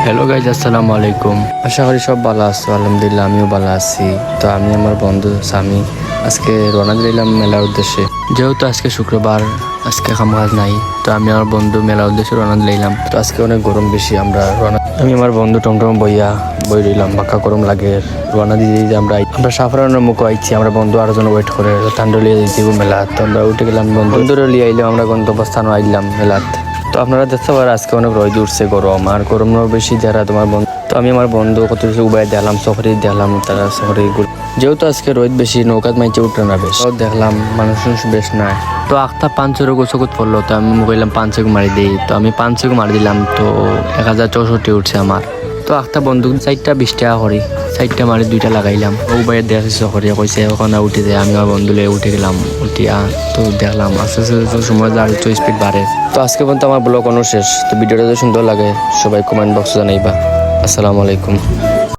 Hello guys, আসসালামু আলাইকুম। আশা করি সব ভালো আছো। আলহামদুলিল্লাহ, আমিও ভালো আছি। তো আমি আমার বন্ধু স্বামী আজকে রওনা দিলাম মেলার উদ্দেশ্যে। যেহেতু আজকে শুক্রবার, আজকে কাম কাজ নাই, তো আমি আমার বন্ধু মেলার উদ্দেশ্যে রওনা দিলাম। তো আজকে অনেক গরম বেশি, আমি আমার বন্ধু টমটম বই রইলাম, বাঁকা গরম লাগে। রওনা দিয়ে আমরা সাফরানোর মুখ আইছি। আমরা বন্ধু আরো জন ওয়েট করে টান্ডলিয়া দিব মেলা। তো আমরা উঠে গেলাম, বন্ধুরা লিয়ে আইলাম। আমরা গন্তব্যস্থান আইলাম মেলাত। তো আপনারা দেখতে পারেন আজকে অনেক রোদ উঠছে, গরম আর গরমের বেশি যারা তোমার বন্ধু। তো আমি আমার বন্ধু কত কিছু উবাই দেখলাম, সফরে দেখলাম তারা সফরে। যেহেতু আজকে রোদ বেশি, নৌকাত মাইচে উঠে না বেশ। দেখলাম মানুষ বেশ নাই। তো আখটা পাঁচের গোচকুত পড়লো, তো আমি কইলাম পাঁচেক মারি দিই। তো আমি পাঁচেক মারি দিলাম, তো 1064 উঠছে আমার। তো আখটা বন্দুক 4টা 20 টাকা করি, 4টা মারি 2টা লাগাইলাম। ও বাইরে দেখে সফরে কইছে ওখানে উঠে দেয়। আমি আমার বন্ধুলে উঠে গেলাম। উঠিয়া তো দেখলাম আস্তে আস্তে সময় আর একটু স্পিড বাড়ে। তো আজকে পর্যন্ত আমার ব্লগ শেষ। তো ভিডিওটা যদি সুন্দর লাগে সবাই কমেন্ট বক্সে জানাইবা। আসসালামু আলাইকুম।